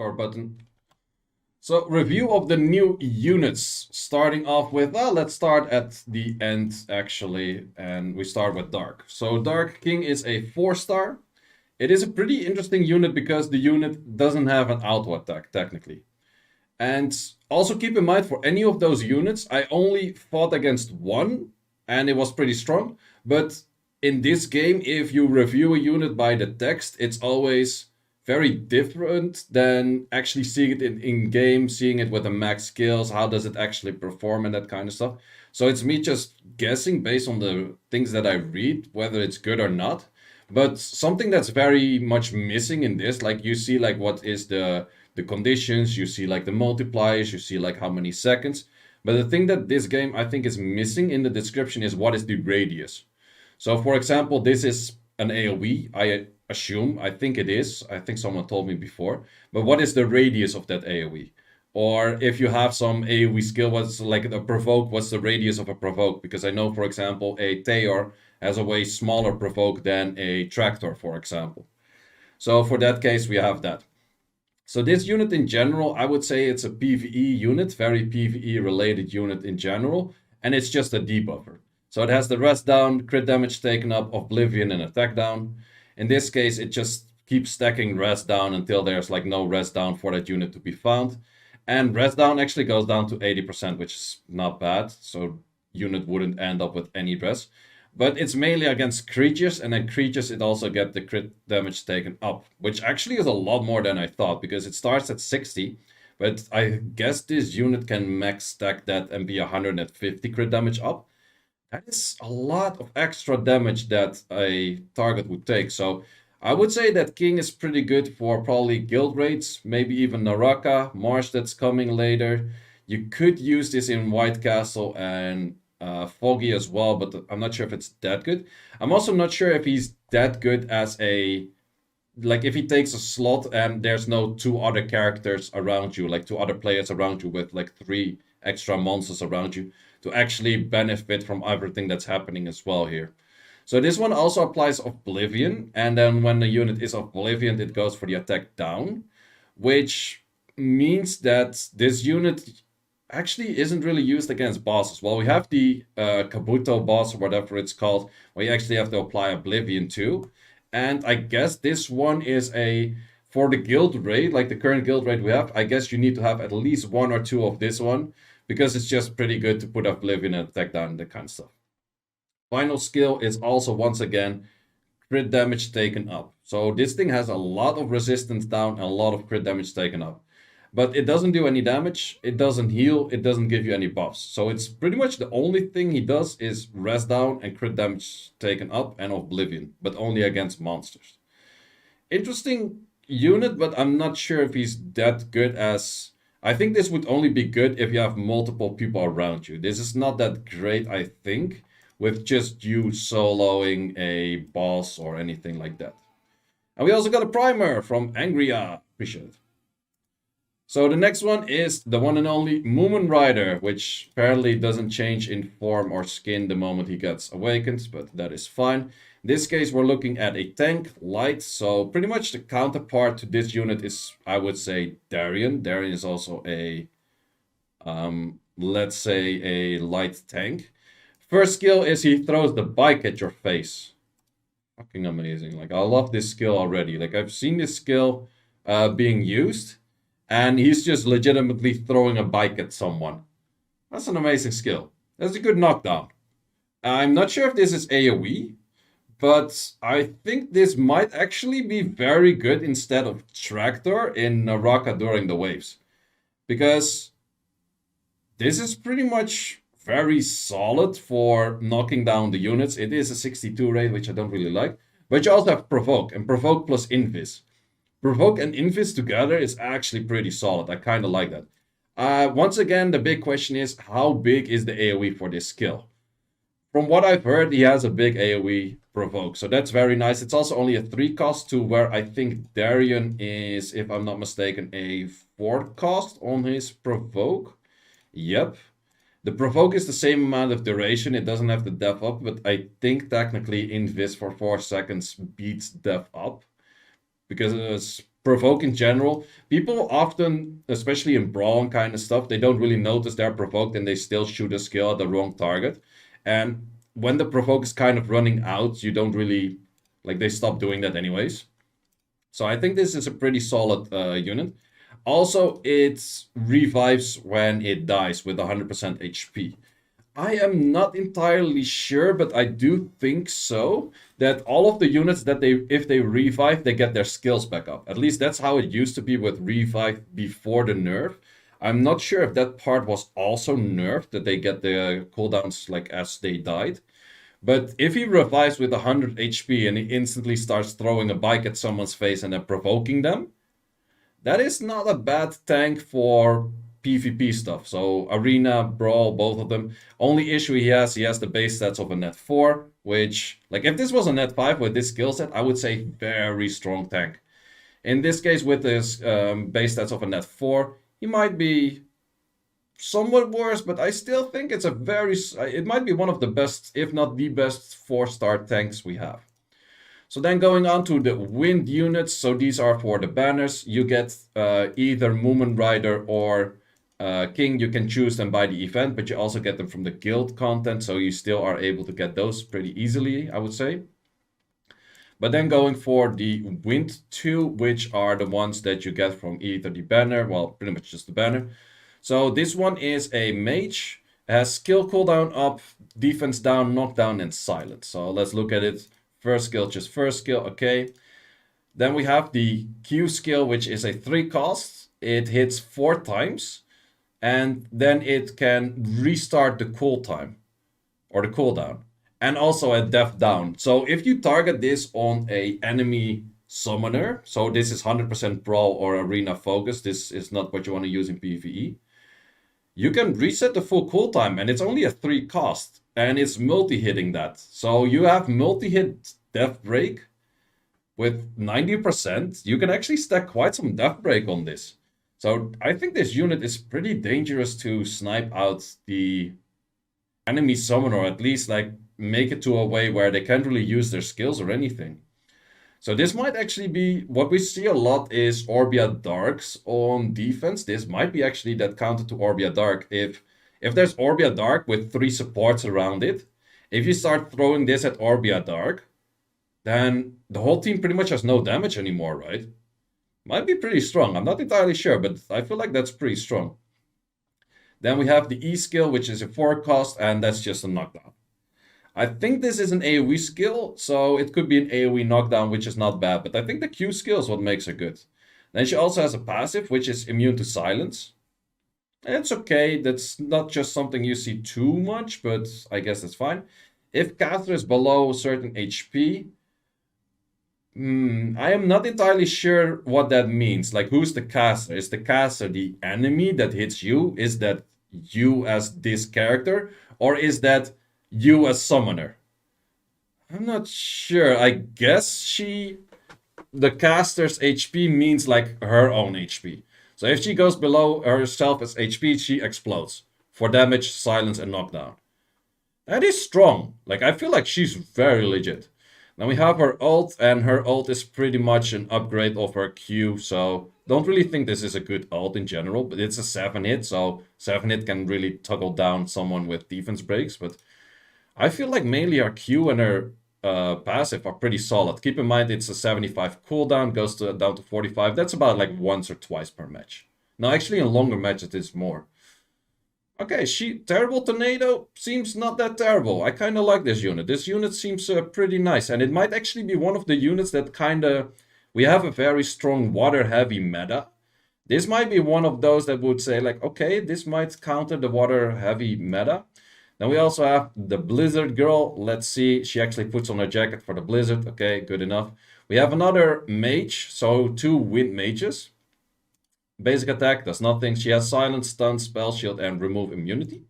record button. So, review of the new units. Starting off with, well, let's start at the end actually, and we start with Dark. So, Dark King is a 4-star. It is a pretty interesting unit because the unit doesn't have an auto attack technically. And also keep in mind, for any of those units, I only fought against one, and it was pretty strong. But in this game, if you review a unit by the text, it's always very different than actually seeing it in game, seeing it with the max skills, how does it actually perform and that kind of stuff. So it's me just guessing based on the things that I read, whether it's good or not. But something that's very much missing in this, like you see like what is the conditions, you see like the multipliers, you see like how many seconds. But the thing that this game I think is missing in the description is what is the radius. So for example, this is an AoE, I assume, I think it is. I think someone told me before. But what is the radius of that AoE? Or if you have some AoE skill, what's like a provoke, what's the radius of a provoke? Because I know, for example, a Theor has a way smaller provoke than a Tractor, for example. So for that case, we have that. So this unit in general, I would say it's a PvE unit, very PvE related unit in general, and it's just a debuffer. So it has the rest down, crit damage taken up, oblivion, and attack down. In this case, it just keeps stacking rest down until there's like no rest down for that unit to be found. And rest down actually goes down to 80%, which is not bad. So unit wouldn't end up with any rest. But it's mainly against creatures, and then creatures it also get the crit damage taken up, which actually is a lot more than I thought, because it starts at 60, but I guess this unit can max stack that and be 150 crit damage up. That is a lot of extra damage that a target would take, so I would say that King is pretty good for probably guild raids, maybe even Naraka, Marsh that's coming later. You could use this in White Castle and Foggy as well, but I'm not sure if it's that good. I'm also not sure if he's that good as a, like if he takes a slot and there's no 2 other characters around you, like 2 other players around you with like 3 extra monsters around you to actually benefit from everything that's happening as well here. So this one also applies Oblivion, and then when the unit is Oblivion, it goes for the attack down, which means that this unit actually isn't really used against bosses. Well, we have the Kabuto boss or whatever it's called, where you actually have to apply Oblivion too. And I guess this one is for the guild raid, like the current guild raid we have, I guess you need to have at least 1 or 2 of this one, because it's just pretty good to put Oblivion and attack down and that kind of stuff. Final skill is also, once again, crit damage taken up. So this thing has a lot of resistance down and a lot of crit damage taken up. But it doesn't do any damage, it doesn't heal, it doesn't give you any buffs. So it's pretty much the only thing he does is rest down and crit damage taken up and Oblivion, but only against monsters. Interesting unit, but I'm not sure if he's that good as... I think this would only be good if you have multiple people around you. This is not that great, I think, with just you soloing a boss or anything like that. And we also got a primer from Angria. Appreciate it. So the next one is the one and only Moomin Rider, which apparently doesn't change in form or skin the moment he gets awakened, but that is fine. In this case, we're looking at a tank light, so pretty much the counterpart to this unit is, I would say, Darien. Darien is also a, let's say, a light tank. First skill is he throws the bike at your face. Fucking amazing. Like, I love this skill already. Like, I've seen this skill being used, and he's just legitimately throwing a bike at someone. That's an amazing skill. That's a good knockdown. I'm not sure if this is AoE, but I think this might actually be very good instead of Tractor in Naraka during the waves. Because this is pretty much very solid for knocking down the units. It is a 62 rate, which I don't really like. But you also have Provoke, and Provoke plus Invis. Provoke and Invis together is actually pretty solid. I kind of like that. Once again, the big question is, how big is the AoE for this skill? From what I've heard, he has a big AoE Provoke, so that's very nice. It's also only a 3 cost to where I think Darien is, if I'm not mistaken, a 4 cost on his Provoke. Yep. The Provoke is the same amount of duration. It doesn't have the def up, but I think technically Invis for 4 seconds beats def up. Because provoke in general, people often, especially in brawl and kind of stuff, they don't really notice they're provoked and they still shoot a skill at the wrong target. And when the provoke is kind of running out, you don't really, like, they stop doing that anyways. So I think this is a pretty solid unit. Also, it revives when it dies with 100% HP. I am not entirely sure, but I do think so. That all of the units that if they revive, they get their skills back up. At least that's how it used to be with revive before the nerf. I'm not sure if that part was also nerfed, that they get the cooldowns like as they died. But if he revives with 100 HP and he instantly starts throwing a bike at someone's face and then provoking them, that is not a bad tank for PvP stuff. So Arena, Brawl, both of them. Only issue he has the base stats of a net 4, which, like, if this was a net 5 with this skill set, I would say very strong tank. In this case, with this base stats of a net 4, he might be somewhat worse, but I still think it's it might be one of the best, if not the best, 4-star tanks we have. So then going on to the wind units, so these are for the banners. You get either Moomin Rider or King. You can choose them by the event, but you also get them from the guild content, so you still are able to get those pretty easily, I would say. But then going for the wind 2, which are the ones that you get from either the banner, well, pretty much just the banner. So this one is a mage, has skill cooldown up, defense down, knockdown, and silence. So let's look at it. First skill, just first skill, okay. Then we have the Q skill, which is a 3 cost. It hits 4 times, and then it can restart the cooltime, or the cooldown, and also a death down. So if you target this on a enemy summoner, so this is 100% brawl or arena focus, this is not what you want to use in PvE, you can reset the full cooltime, and it's only a 3 cost. And it's multi-hitting that. So you have multi-hit Death Break with 90%. You can actually stack quite some Death Break on this. So I think this unit is pretty dangerous to snipe out the enemy summoner, or at least like make it to a way where they can't really use their skills or anything. So this might actually be, what we see a lot is Orbia Darks on defense. This might be actually that counter to Orbia Dark. If there's Orbia Dark with 3 supports around it, if you start throwing this at Orbia Dark, then the whole team pretty much has no damage anymore, right? Might be pretty strong. I'm not entirely sure, but I feel like that's pretty strong. Then we have the E skill, which is a 4 cost, and that's just a knockdown. I think this is an AoE skill, so it could be an AoE knockdown, which is not bad, but I think the Q skill is what makes her good. Then she also has a passive, which is immune to silence. It's okay, that's not just something you see too much, but I guess that's fine. If caster is below a certain HP, I am not entirely sure what that means. Like, who's the caster? Is the caster the enemy that hits you? Is that you as this character? Or is that you as summoner? I'm not sure. I guess the caster's HP means like her own HP. So if she goes below herself as HP, she explodes for damage, silence, and knockdown. That is strong. Like, I feel like she's very legit. Then we have her ult, and her ult is pretty much an upgrade of her Q, so don't really think this is a good ult in general, but it's a 7-hit, so 7-hit can really toggle down someone with defense breaks, but I feel like mainly her Q and her passive are pretty solid. Keep in mind it's a 75 cooldown, goes down to 45. That's about like once or twice per match. Now, actually, in longer matches, it's more. Okay, Terrible Tornado seems not that terrible. I kind of like this unit. This unit seems pretty nice, and it might actually be one of the units that kind of... We have a very strong water-heavy meta. This might be one of those that would say, like, okay, this might counter the water-heavy meta. Then we also have the Blizzard Girl. Let's see, she actually puts on her jacket for the Blizzard. Okay, good enough. We have another Mage, so 2 Wind Mages. Basic attack, does nothing. She has silence, stun, spell shield, and remove immunity.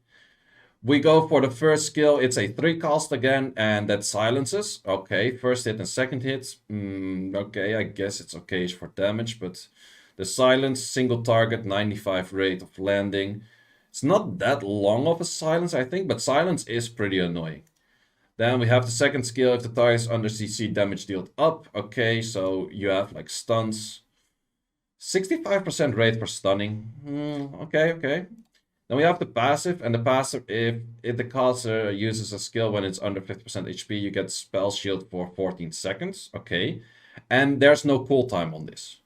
We go for the first skill. It's a 3 cost again, and that silences. Okay, first hit and second hit. Okay, I guess it's okay for damage, but the silence, single target, 95 rate of landing. It's not that long of a silence, I think, but silence is pretty annoying. Then we have the second skill. If the target is under CC, damage dealt up. Okay, so you have like stuns. 65% rate for stunning. Okay, okay. Then we have the passive, and the passive, if the caster uses a skill when it's under 50% HP, you get spell shield for 14 seconds. Okay. And there's no cooltime on this.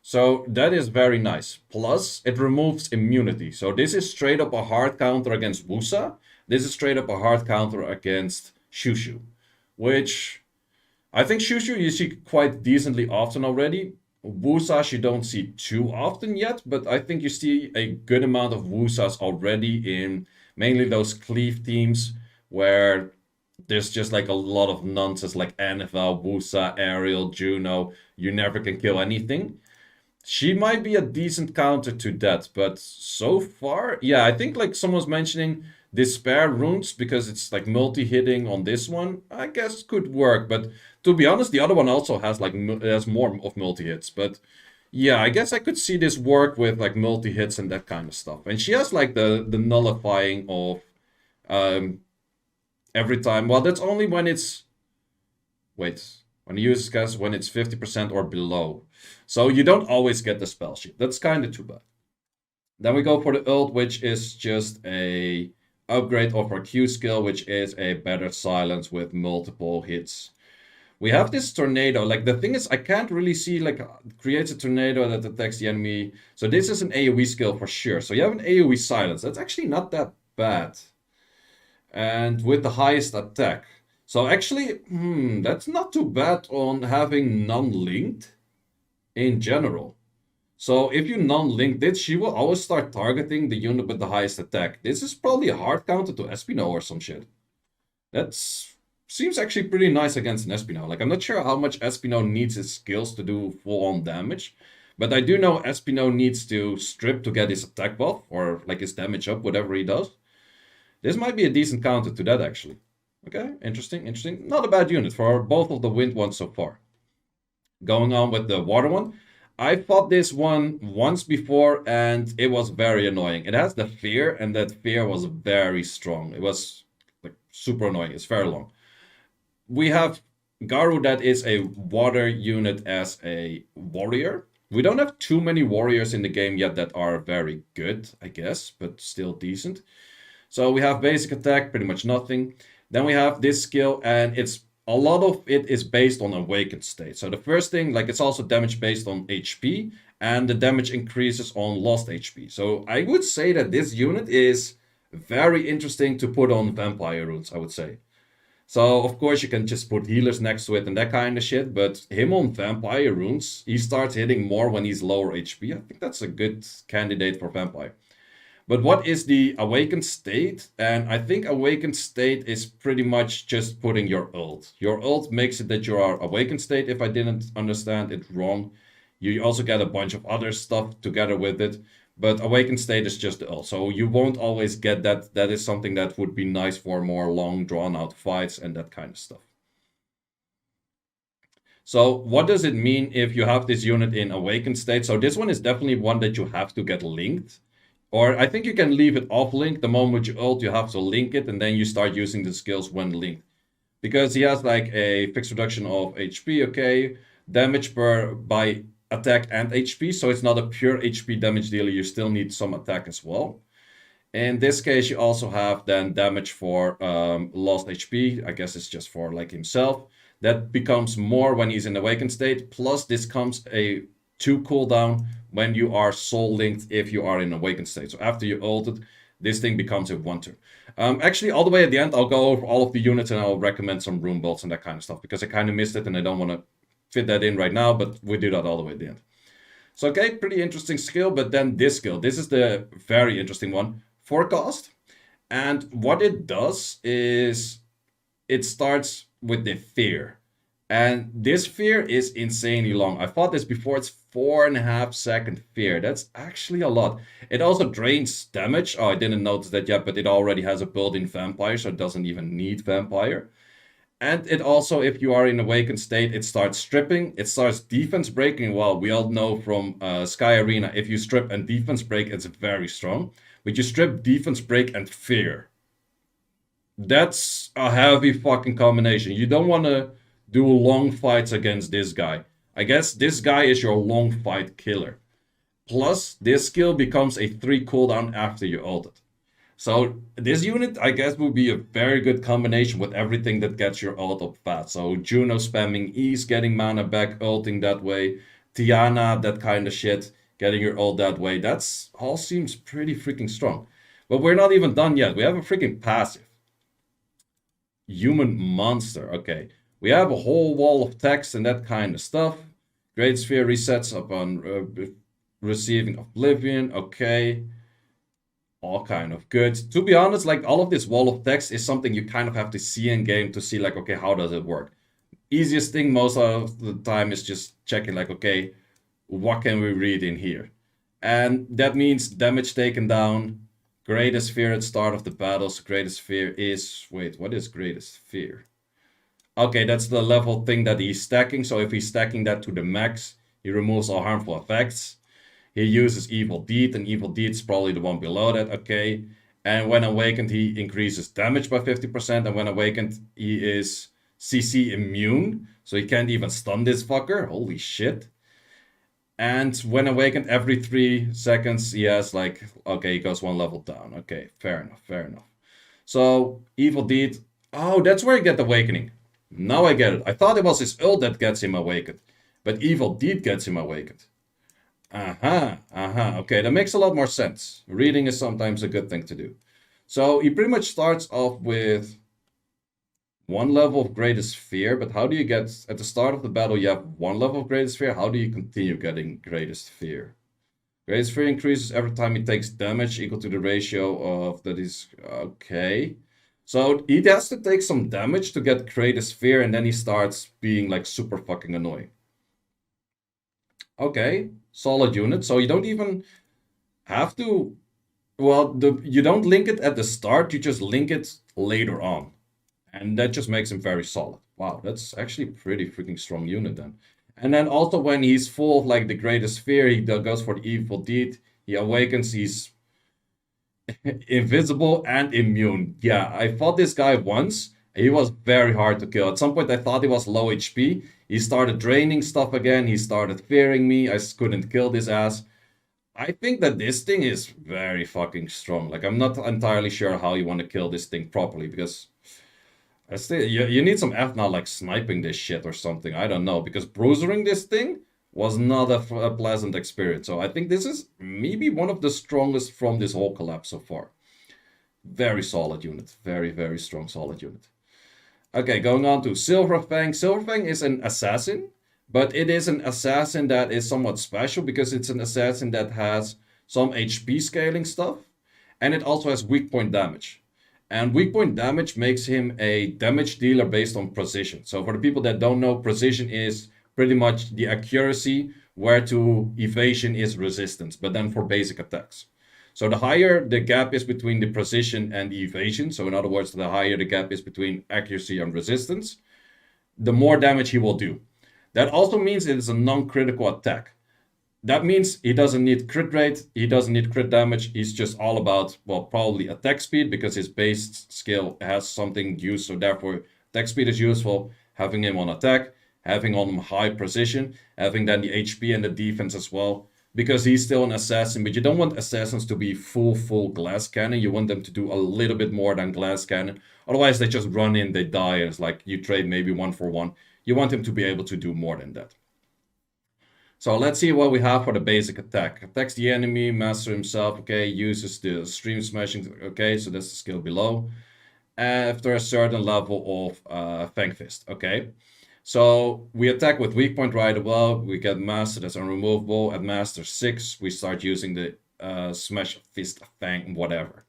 So that is very nice. Plus, it removes immunity. So this is straight up a hard counter against Wusa. This is straight up a hard counter against Shushu. Which I think Shushu you see quite decently often already. Wusas you don't see too often yet, but I think you see a good amount of Wusas already in mainly those cleave teams where there's just like a lot of nonsense like Annabelle, Wusa, Ariel, Juno. You never can kill anything. She might be a decent counter to that, but so far, yeah, I think like someone's mentioning Despair runes because it's like multi-hitting on this one. I guess could work, but to be honest, the other one also has like has more of multi-hits. But yeah, I guess I could see this work with like multi-hits and that kind of stuff. And she has like the nullifying of um every time. Well, that's only when it's wait. When you use gas when it's 50% or below. So you don't always get the spell sheet. That's kind of too bad. Then we go for the ult, which is just a upgrade of our Q skill, which is a better silence with multiple hits. We have this tornado. Like the thing is, I can't really see like creates a tornado that attacks the enemy. So this is an AoE skill for sure. So you have an AoE silence. That's actually not that bad. And with the highest attack. So actually, that's not too bad on having non-linked in general. So if you non-link it, she will always start targeting the unit with the highest attack. This is probably a hard counter to Espino or some shit. That seems actually pretty nice against an Espino. Like, I'm not sure how much Espino needs his skills to do full-on damage. But I do know Espino needs to strip to get his attack buff, or like his damage up, whatever he does. This might be a decent counter to that, actually. Okay, interesting, interesting. Not a bad unit for both of the wind ones so far. Going on with the water one. I fought this one once before and it was very annoying. It has the fear and that fear was very strong. It was like super annoying. It's very long. We have Garud that is a water unit as a warrior. We don't have too many warriors in the game yet that are very good, I guess, but still decent. So we have basic attack, pretty much nothing. Then we have this skill, and a lot of it is based on awakened state. So the first thing, like it's also damage based on HP, and the damage increases on lost HP. So I would say that this unit is very interesting to put on vampire runes, I would say. So of course you can just put healers next to it and that kind of shit, but him on vampire runes, he starts hitting more when he's lower HP. I think that's a good candidate for vampire. But what is the awakened state? And I think awakened state is pretty much just putting your ult. Your ult makes it that you are awakened state, if I didn't understand it wrong. You also get a bunch of other stuff together with it. But awakened state is just the ult. So you won't always get that. That is something that would be nice for more long drawn out fights and that kind of stuff. So what does it mean if you have this unit in awakened state? So this one is definitely one that you have to get linked. Or I think you can leave it off link. The moment you ult, you have to link it, and then you start using the skills when linked. Because he has like a fixed reduction of HP, okay, damage by attack and HP, so it's not a pure HP damage dealer, you still need some attack as well. In this case, you also have then damage for lost HP, I guess it's just for like himself. That becomes more when he's in awakened state, plus this comes a 2 cooldown when you are soul linked if you are in awakened state. So after you ulted, this thing becomes a 1 turn. Actually, all the way at the end, I'll go over all of the units and I'll recommend some rune bolts and that kind of stuff because I kind of missed it and I don't want to fit that in right now, but we do that all the way at the end. So, okay, pretty interesting skill, but then this skill. This is the very interesting one. Forecast. And what it does is it starts with the fear. And this fear is insanely long. I thought this before, it's 4.5 second fear. That's actually a lot. It also drains damage. Oh, I didn't notice that yet, but it already has a built-in vampire, so it doesn't even need vampire. And it also, if you are in awakened state, it starts stripping. It starts defense breaking. Well, we all know from Sky Arena, if you strip and defense break, it's very strong. But you strip, defense break, and fear. That's a heavy fucking combination. You don't want to do long fights against this guy. I guess this guy is your long fight killer. Plus, this skill becomes a 3 cooldown after you ult it. So this unit, I guess, would be a very good combination with everything that gets your ult up fast. So Juno spamming E's, getting mana back, ulting that way. Tiana, that kind of shit, getting your ult that way. That's all seems pretty freaking strong. But we're not even done yet. We have a freaking passive. Human monster. Okay. We have a whole wall of text and that kind of stuff. Great Sphere resets upon receiving Oblivion. Okay. All kind of good. To be honest, like all of this wall of text is something you kind of have to see in game to see like, okay, how does it work? Easiest thing most of the time is just checking like, okay, what can we read in here? And that means damage taken down, greatest fear at start of the battles. Greatest fear is, wait, what is greatest fear? Okay, that's the level thing that he's stacking. So if he's stacking that to the max, he removes all harmful effects. He uses Evil Deed, and Evil Deed's probably the one below that, okay. And when awakened, he increases damage by 50%, and when awakened, he is CC immune, so he can't even stun this fucker. Holy shit. And when awakened, every 3 seconds, he has like, okay, he goes 1 level down. Okay, fair enough, fair enough. So, Evil Deed, oh, that's where you get Awakening. Now I get it. I thought it was his ult that gets him awakened, but Evil Deed gets him awakened. Okay, that makes a lot more sense. Reading is sometimes a good thing to do. So he pretty much starts off with 1 level of Greatest Fear, but how do you get, at the start of the battle, you have 1 level of Greatest Fear. How do you continue getting Greatest Fear? Greatest Fear increases every time he takes damage equal to the ratio of that is, okay. So he has to take some damage to get Greatest Fear, and then he starts being like super fucking annoying. Okay, solid unit. So you don't even have to. Well, you don't link it at the start. You just link it later on, and that just makes him very solid. Wow, that's actually a pretty freaking strong unit then. And then also when he's full of like the greatest fear, he goes for the evil deed. He awakens. He's invisible and immune. Yeah, I fought this guy once. He was very hard to kill. At some point, I thought he was low HP. He started draining stuff again. He started fearing me. I couldn't kill this ass. I think that this thing is very fucking strong. Like, I'm not entirely sure how you want to kill this thing properly because I still, you need some F now, like sniping this shit or something. I don't know. Because bruisering this thing was not a pleasant experience. So I think this is maybe one of the strongest from this whole collab so far. Very solid unit. Very, very strong, solid unit. Okay, going on to Silver Fang. Silver Fang is an assassin, but it is an assassin that is somewhat special because it's an assassin that has some HP scaling stuff, and it also has weak point damage. And weak point damage makes him a damage dealer based on precision. So for the people that don't know, precision is pretty much the accuracy, where to evasion is resistance, but then for basic attacks. So the higher the gap is between the precision and the evasion, so in other words, the higher the gap is between accuracy and resistance, the more damage he will do. That also means it is a non-critical attack. That means he doesn't need crit rate, he doesn't need crit damage, he's just all about, well, probably attack speed, because his base skill has something used, so therefore attack speed is useful, having him on attack, having on him high precision, having then the HP and the defense as well, because he's still an assassin, but you don't want assassins to be full glass cannon, you want them to do a little bit more than glass cannon, otherwise they just run in, they die, and it's like you trade maybe 1 for 1. You want him to be able to do more than that. So let's see what we have for the basic attack. Attacks the enemy, master himself, okay, uses the stream smashing, okay, so that's the skill below. After a certain level of Fang Fist, okay. So we attack with weak point right above, we get master, that's unremovable. At master 6, we start using the smash fist, Fang, whatever.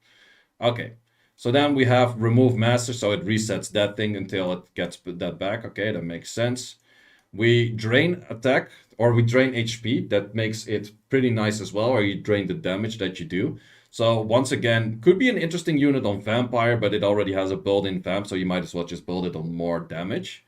Okay, so then we have remove master, so it resets that thing until it gets that back, okay, that makes sense. We drain attack, or we drain HP, that makes it pretty nice as well, or you drain the damage that you do. So once again, could be an interesting unit on Vampire, but it already has a built-in Vamp, so you might as well just build it on more damage.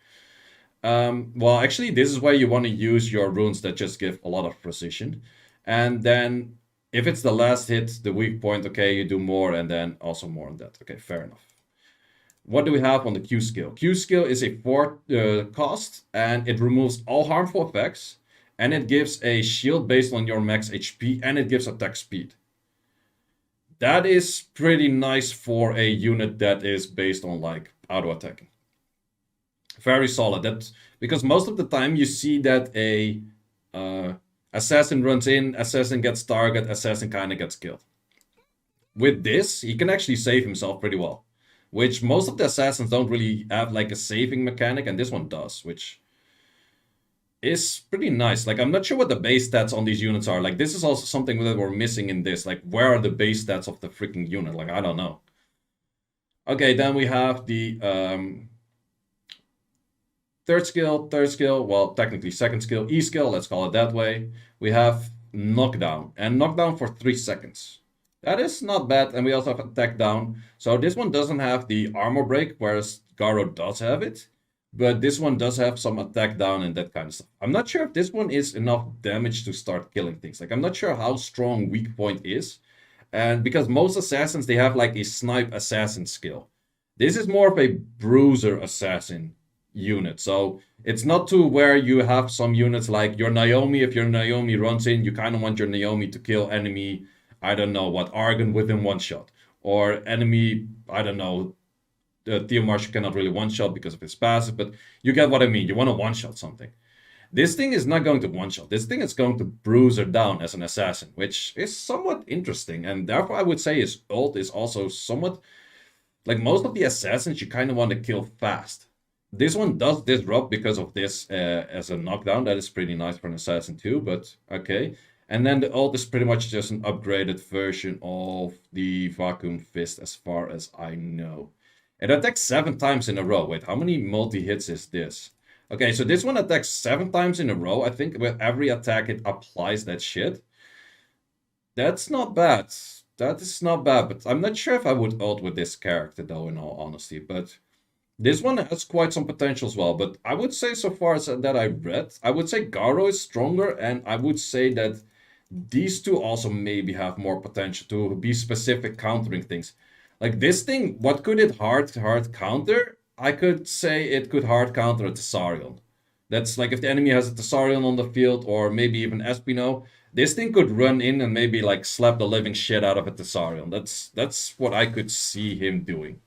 Well, actually, this is where you want to use your runes that just give a lot of precision. And then, if it's the last hit, the weak point, okay, you do more, and then also more on that. Okay, fair enough. What do we have on the Q skill? Q skill is a 4 cost, and it removes all harmful effects. and it gives a shield based on your max HP, and it gives attack speed. That is pretty nice for a unit that is based on like auto attacking. Very solid. That because most of the time you see that a assassin runs in, assassin gets target, assassin kind of gets killed. With this, he can actually save himself pretty well, which most of the assassins don't really have like a saving mechanic, and this one does, which is pretty nice. Like, I'm not sure what the base stats on these units are. Like, this is also something that we're missing in this. Like, where are the base stats of the freaking unit? Like, I don't know. Okay, then we have the third skill, well, technically second skill, E skill, let's call it that way. We have knockdown, and knockdown for 3 seconds. That is not bad, and we also have attack down. So this one doesn't have the armor break, whereas Garud does have it. But this one does have some attack down and that kind of stuff. I'm not sure if this one is enough damage to start killing things. Like, I'm not sure how strong weak point is. And because most assassins, they have like a snipe assassin skill. This is more of a bruiser assassin unit. So it's not to where you have some units like your Naomi. If your Naomi runs in, you kind of want your Naomi to kill enemy, I don't know what, Argon within one shot. Or enemy, I don't know, Theo Marshall cannot really one-shot because of his passive, but you get what I mean. You want to one-shot something. This thing is not going to one-shot. This thing is going to bruise her down as an assassin, which is somewhat interesting. And therefore, I would say his ult is also somewhat... Like, most of the assassins, you kind of want to kill fast. This one does disrupt because of this as a knockdown. That is pretty nice for an assassin too, but okay. And then the ult is pretty much just an upgraded version of the Vacuum Fist as far as I know. It attacks 7 times in a row. Wait, how many multi-hits is this? Okay, so this one attacks 7 times in a row. I think with every attack it applies that shit. That's not bad. That is not bad, but I'm not sure if I would ult with this character though, in all honesty. But this one has quite some potential as well. But I would say so far as that I read, I would say Garo is stronger, and I would say that these two also maybe have more potential to be specific countering things. Like this thing, what could it hard counter? I could say it could hard counter a Thessarion. That's like if the enemy has a Thessarion on the field, or maybe even Espino, this thing could run in and maybe like slap the living shit out of a Thessarion. That's what I could see him doing.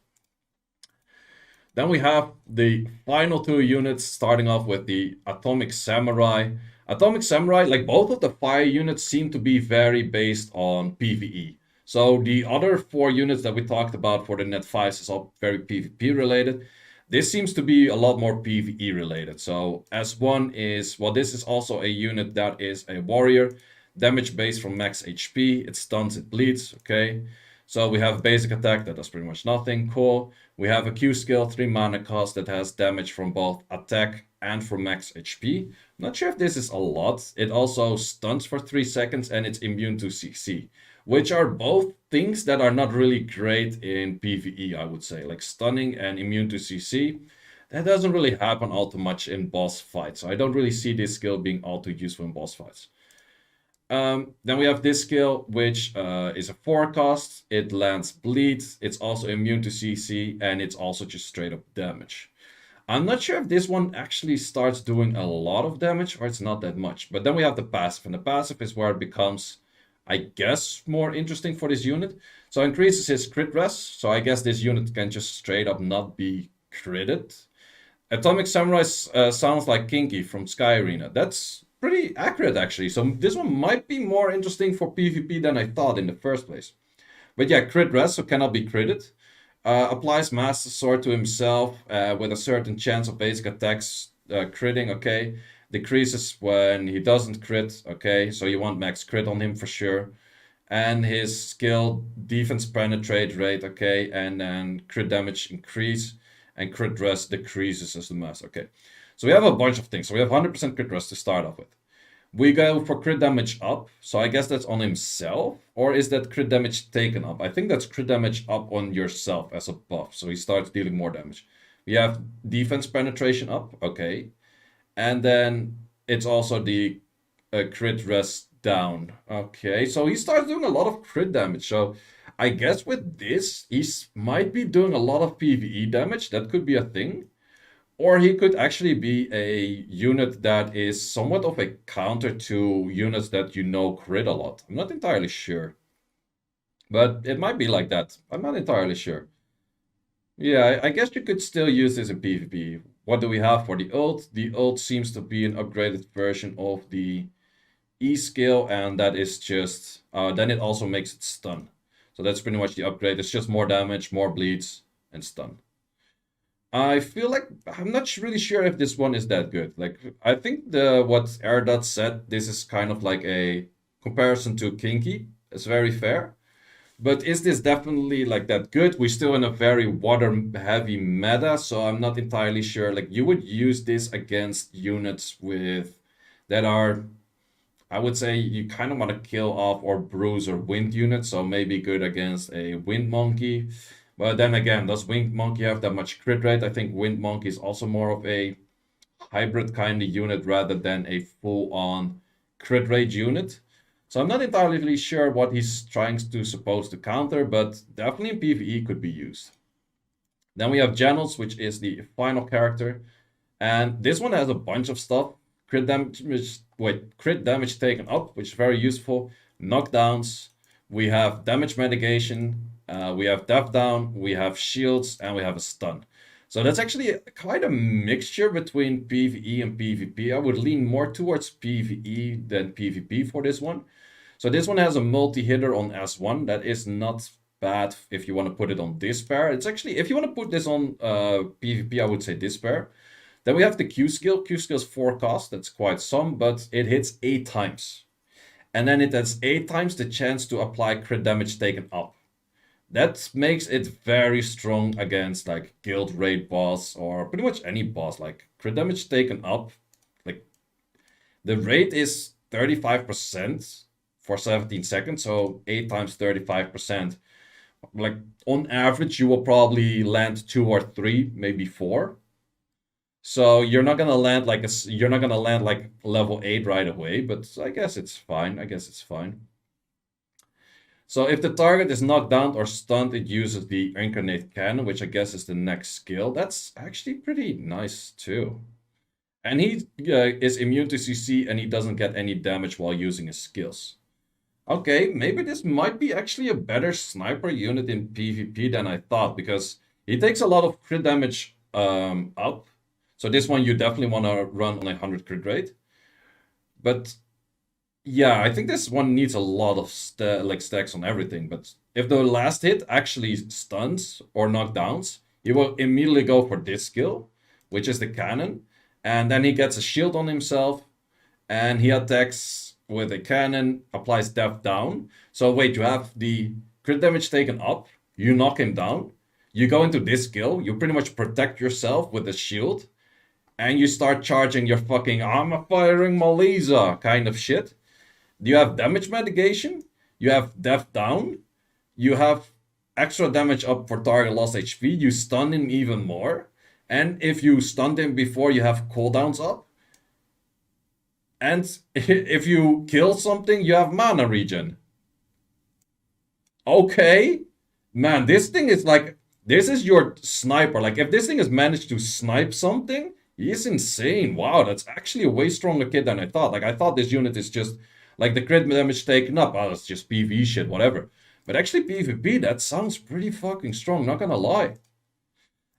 Then we have the final 2 units, starting off with the Atomic Samurai. Atomic Samurai, like both of the fire units, seem to be very based on PvE. So the other 4 units that we talked about for the net 5s is all very PvP related. This seems to be a lot more PvE related. So S1 is, well, this is also a unit that is a warrior. Damage based from max HP. It stuns, it bleeds, okay. So we have basic attack that does pretty much nothing, cool. We have a Q skill, 3 mana cost that has damage from both attack and from max HP. Not sure if this is a lot. It also stuns for 3 seconds and it's immune to CC. Which are both things that are not really great in PvE, I would say. Like stunning and immune to CC. That doesn't really happen all too much in boss fights. So I don't really see this skill being all too useful in boss fights. Then we have this skill, which is a forecast. It lands bleed. It's also immune to CC. And it's also just straight up damage. I'm not sure if this one actually starts doing a lot of damage or it's not that much. But then we have the passive. And the passive is where it becomes, I guess, more interesting for this unit. So increases his crit res. So I guess this unit can just straight up not be critted. Atomic Samurai sounds like Kinky from Sky Arena. That's pretty accurate, actually. So this one might be more interesting for PvP than I thought in the first place. But yeah, crit res, so cannot be critted. Applies Master Sword to himself with a certain chance of basic attacks critting, okay. Decreases when he doesn't crit, okay. So you want max crit on him for sure. And his skill, defense penetrate rate, okay. And then crit damage increase. And crit res decreases as the mass, okay. So we have a bunch of things. So we have 100% crit res to start off with. We go for crit damage up. So I guess that's on himself. Or is that crit damage taken up? I think that's crit damage up on yourself as a buff. So he starts dealing more damage. We have defense penetration up. Okay. And then it's also the crit res down. Okay. So he starts doing a lot of crit damage. So I guess with this, he might be doing a lot of PvE damage. That could be a thing. Or he could actually be a unit that is somewhat of a counter to units that you know crit a lot. I'm not entirely sure. But it might be like that. I'm not entirely sure. Yeah, I guess you could still use this in PvP. What do we have for the ult? The ult seems to be an upgraded version of the E skill, and that is just then it also makes it stun. So that's pretty much the upgrade. It's just more damage, more bleeds, and stun. I feel like I'm not really sure if this one is that good. Like I think the what Erdot said, this is kind of like a comparison to Kinky. It's very fair. But is this definitely like that good? We're still in a very water heavy meta, so I'm not entirely sure. Like you would use this against units with that are, I would say you kind of want to kill off or bruise or wind units, so maybe good against a wind monkey. But then again, does wind monkey have that much crit rate? I think wind monkey is also more of a hybrid kind of unit rather than a full-on crit rate unit. So I'm not entirely sure what he's trying to supposed to counter, but definitely in PvE could be used. Then we have Janos, which is the final character. And this one has a bunch of stuff. Crit damage taken up, which is very useful. Knockdowns. We have damage mitigation. We have death down. We have shields, and we have a stun. So that's actually quite a mixture between PvE and PvP. I would lean more towards PvE than PvP for this one. So this one has a multi-hitter on S1. That is not bad if you want to put it on Despair. It's actually, if you want to put this on PvP, I would say Despair. Then we have the Q skill. Q skill is 4 cost. That's quite some, but it hits 8 times. And then it has 8 times the chance to apply crit damage taken up. That makes it very strong against like guild raid boss or pretty much any boss. Like crit damage taken up, like the rate is 35% for 17 seconds, so 8 times 35%. Like on average, you will probably land 2 or 3, maybe 4. So you're not gonna land like you're not gonna land like level 8 right away, but I guess it's fine. I guess it's fine. So if the target is knocked down or stunned, it uses the Incarnate Cannon, which I guess is the next skill. That's actually pretty nice too. And he is immune to CC and he doesn't get any damage while using his skills. Okay, maybe this might be actually a better sniper unit in PvP than I thought, because he takes a lot of crit damage up. So this one you definitely want to run on 100 crit rate. But yeah, I think this one needs a lot of stacks on everything. But if the last hit actually stuns or knockdowns, he will immediately go for this skill, which is the cannon. And then he gets a shield on himself. And he attacks with a cannon, applies death down. So wait, you have the crit damage taken up. You knock him down. You go into this skill. You pretty much protect yourself with a shield. And you start charging your fucking I'm a firing Melisa kind of shit. You have damage mitigation, you have death down, you have extra damage up for target lost HP, you stun him even more, and if you stunned him before, you have cooldowns up. And if you kill something, you have mana regen. Okay, man, this thing is like, this is your sniper. Like, if this thing has managed to snipe something, he's insane. Wow, that's actually a way stronger kid than I thought. Like, I thought this unit is just like the crit damage taken up. Oh, it's just PvE shit, whatever. But actually, PvP, that sounds pretty fucking strong, not gonna lie.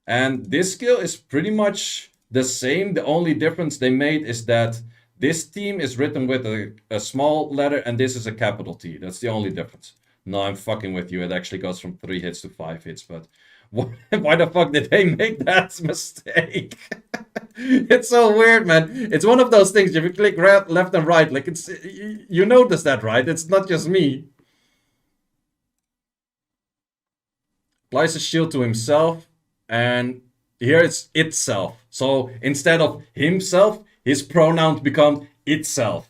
And this skill is pretty much the same. The only difference they made is that this team is written with a small letter and this is a capital T. That's the only difference. No, I'm fucking with you. It actually goes from 3 hits to 5 hits, but why the fuck did they make that mistake? It's so weird, man. It's one of those things. If you click left and right, like it's you notice that, right? It's not just me. Applies a shield to himself, and here it's itself. So instead of himself, his pronouns become itself.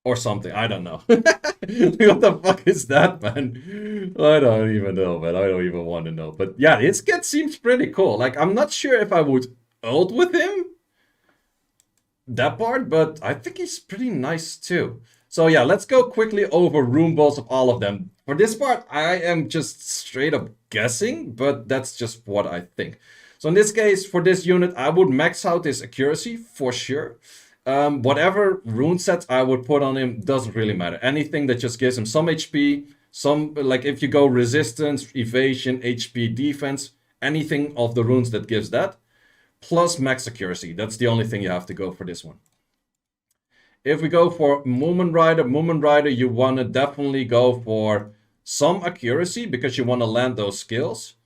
Or something, I don't know. What the fuck is that, man? I don't even know, man. I don't even want to know. But yeah, his kit seems pretty cool. Like, I'm not sure if I would ult with him. That part, but I think he's pretty nice too. So yeah, let's go quickly over rune balls of all of them. For this part, I am just straight up guessing, but that's just what I think. So in this case, for this unit, I would max out his accuracy for sure. Whatever rune sets I would put on him doesn't really matter. Anything that just gives him some HP, some, like if you go resistance, evasion, HP, defense, anything of the runes that gives that, plus max accuracy. That's the only thing you have to go for this one. If we go for Moomin Rider, you want to definitely go for some accuracy because you want to land those skills.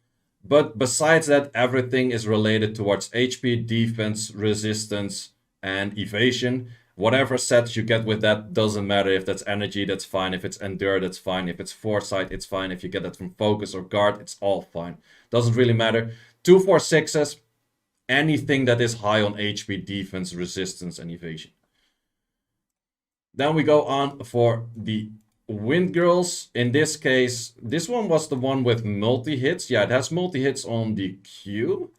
But besides that, everything is related towards HP, defense, resistance, and evasion. Whatever sets you get with that doesn't matter. If that's energy, that's fine. If it's endure, that's fine. If it's foresight, it's fine. If you get that from focus or guard, it's all fine. Doesn't really matter. 2, 4, 6s, anything that is high on HP, defense, resistance, and evasion. Then we go on for the Wind Girls. In this case, this one was the one with multi-hits. Yeah, it has multi-hits on the Q.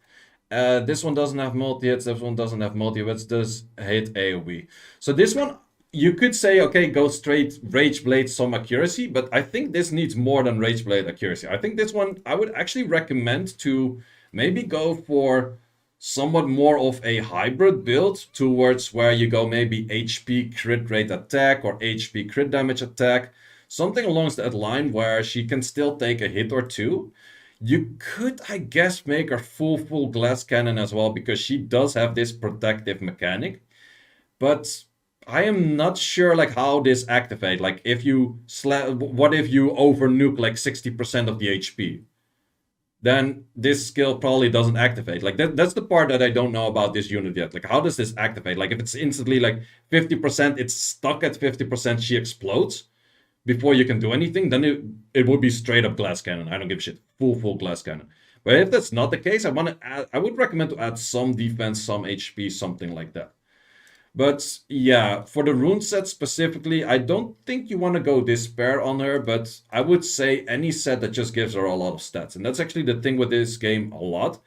This one doesn't have multi-hits. This one doesn't have multi-hits. Does hit AoE. So this one, you could say, okay, go straight Rage Blade, some accuracy. But I think this needs more than Rage Blade accuracy. I think this one, I would actually recommend to maybe go for somewhat more of a hybrid build towards where you go maybe HP crit rate attack or HP crit damage attack. Something along that line where she can still take a hit or two. You could, I guess, make her full glass cannon as well because she does have this protective mechanic. But I am not sure like how this activate. Like if you what if you over nuke like 60% of the HP? Then this skill probably doesn't activate. Like that's the part that I don't know about this unit yet. Like how does this activate? Like if it's instantly like 50%, it's stuck at 50%, she explodes before you can do anything, then it would be straight up glass cannon. I don't give a shit. Full glass cannon. But if that's not the case, I would recommend to add some defense, some HP, something like that. But yeah, for the rune set specifically, I don't think you want to go Despair on her, but I would say any set that just gives her a lot of stats. And that's actually the thing with this game a lot.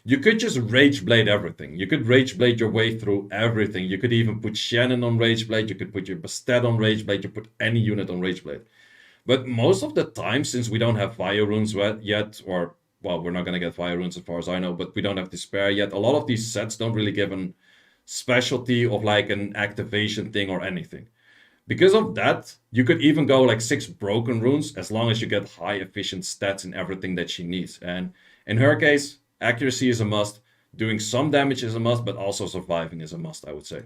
You could just Rage Blade everything. You could Rage Blade your way through everything. You could even put Shannon on Rage Blade. You could put your Bastet on Rage Blade. You put any unit on Rage Blade. But most of the time, since we don't have Fire Runes yet, or, well, we're not going to get Fire Runes as far as I know, but we don't have Despair yet, a lot of these sets don't really give an specialty of like an activation thing or anything. Because of that, you could even go like 6 broken runes as long as you get high efficient stats in everything that she needs. And in her case, accuracy is a must, doing some damage is a must, but also surviving is a must, I would say.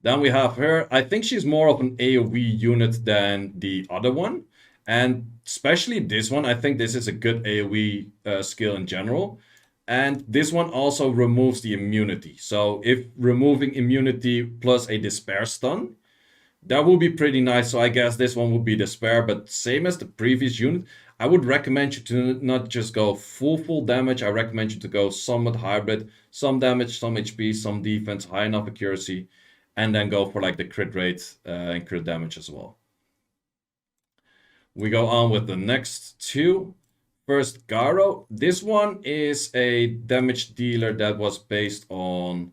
Then we have her. I think she's more of an AoE unit than the other one. And especially this one, I think this is a good AoE skill in general. And this one also removes the immunity. So if removing immunity plus a Despair stun, that would be pretty nice. So I guess this one would be Despair. But same as the previous unit, I would recommend you to not just go full damage. I recommend you to go somewhat hybrid. Some damage, some HP, some defense, high enough accuracy. And then go for like the crit rate and crit damage as well. We go on with the next two. First, Garud. This one is a damage dealer that was based on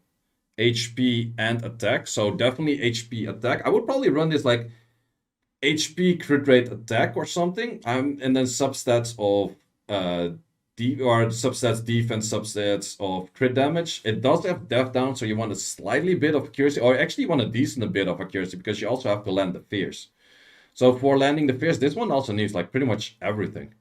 HP and attack. So definitely HP attack. I would probably run this like HP crit rate attack or something. And then substats of substats defense, substats of crit damage. It does have death down, so you want a slightly bit of accuracy, or actually you want a decent bit of accuracy because you also have to land the fierce. So for landing the fierce, this one also needs like pretty much everything.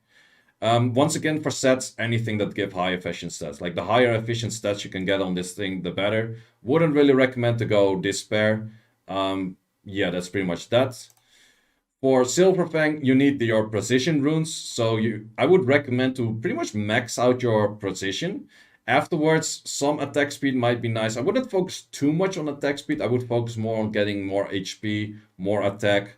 Once again, for sets, anything that give high efficient stats. Like the higher efficient stats you can get on this thing, the better. Wouldn't really recommend to go Despair. Yeah, that's pretty much that. For Silver Fang, you need your precision runes. So I would recommend to pretty much max out your precision. Afterwards, some attack speed might be nice. I wouldn't focus too much on attack speed. I would focus more on getting more HP, more attack.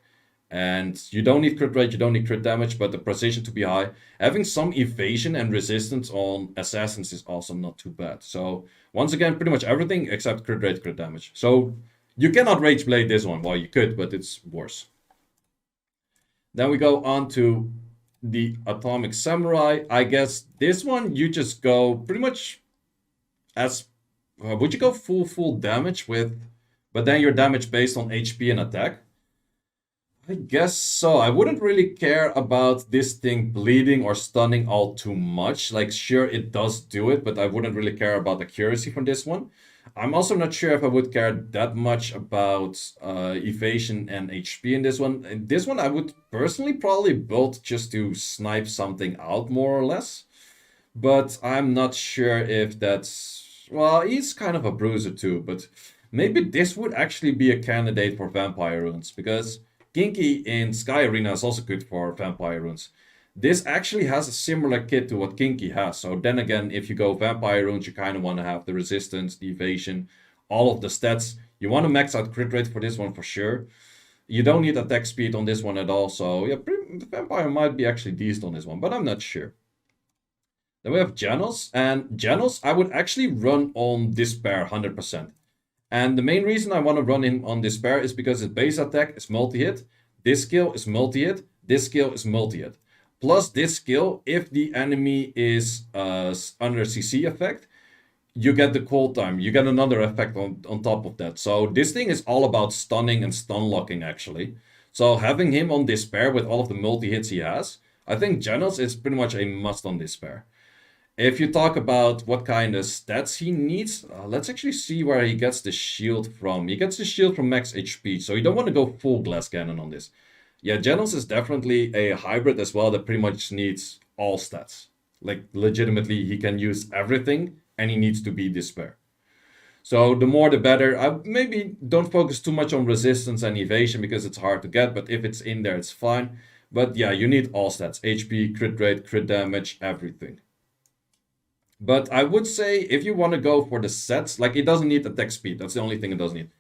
And you don't need crit rate, you don't need crit damage, but the precision to be high. Having some evasion and resistance on assassins is also not too bad. So once again, pretty much everything except crit rate, crit damage. So you cannot Rage Blade this one. Well, you could, but it's worse. Then we go on to the Atomic Samurai. I guess this one you just go pretty much as... would you go full damage with... But then your damage based on HP and attack? I guess so. I wouldn't really care about this thing bleeding or stunning all too much. Like, sure, it does do it, but I wouldn't really care about accuracy from this one. I'm also not sure if I would care that much about evasion and HP in this one. In this one, I would personally probably build just to snipe something out, more or less. But I'm not sure if that's... Well, he's kind of a bruiser too, but maybe this would actually be a candidate for vampire runes, because Kinky in Sky Arena is also good for vampire runes. This actually has a similar kit to what Kinky has, so then again, if you go vampire runes, you kind of want to have the resistance, the evasion, all of the stats. You want to max out crit rate for this one for sure. You don't need attack speed on this one at all, so yeah, vampire might be actually decent on this one, but I'm not sure. Then we have Janos, and Janos I would actually run on Despair 100%. And the main reason I want to run him on Despair is because his base attack is multi-hit, this skill is multi-hit, this skill is multi-hit. Plus this skill, if the enemy is under CC effect, you get the cooldown time, you get another effect on top of that. So this thing is all about stunning and stun locking actually. So having him on Despair with all of the multi-hits he has, I think Janos is pretty much a must on Despair. If you talk about what kind of stats he needs, let's actually see where he gets the shield from. He gets the shield from max HP, so you don't want to go full glass cannon on this. Yeah, Janos is definitely a hybrid as well that pretty much needs all stats. Like, legitimately, he can use everything, and he needs to be Despair. So the more the better. I maybe don't focus too much on resistance and evasion because it's hard to get, but if it's in there, it's fine. But yeah, you need all stats. HP, crit rate, crit damage, everything. But I would say if you want to go for the sets, like it doesn't need attack speed. That's the only thing it doesn't need.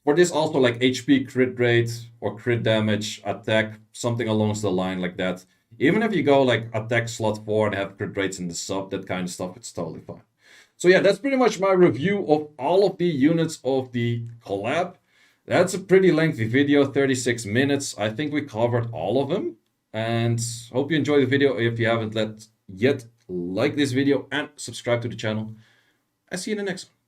For this also like HP, crit rate, or crit damage, attack, something along the line like that. Even if you go like attack slot 4 and have crit rates in the sub, that kind of stuff, it's totally fine. So yeah, that's pretty much my review of all of the units of the collab. That's a pretty lengthy video, 36 minutes. I think we covered all of them. And hope you enjoyed the video. If you haven't yet, like this video and subscribe to the channel. I'll see you in the next one.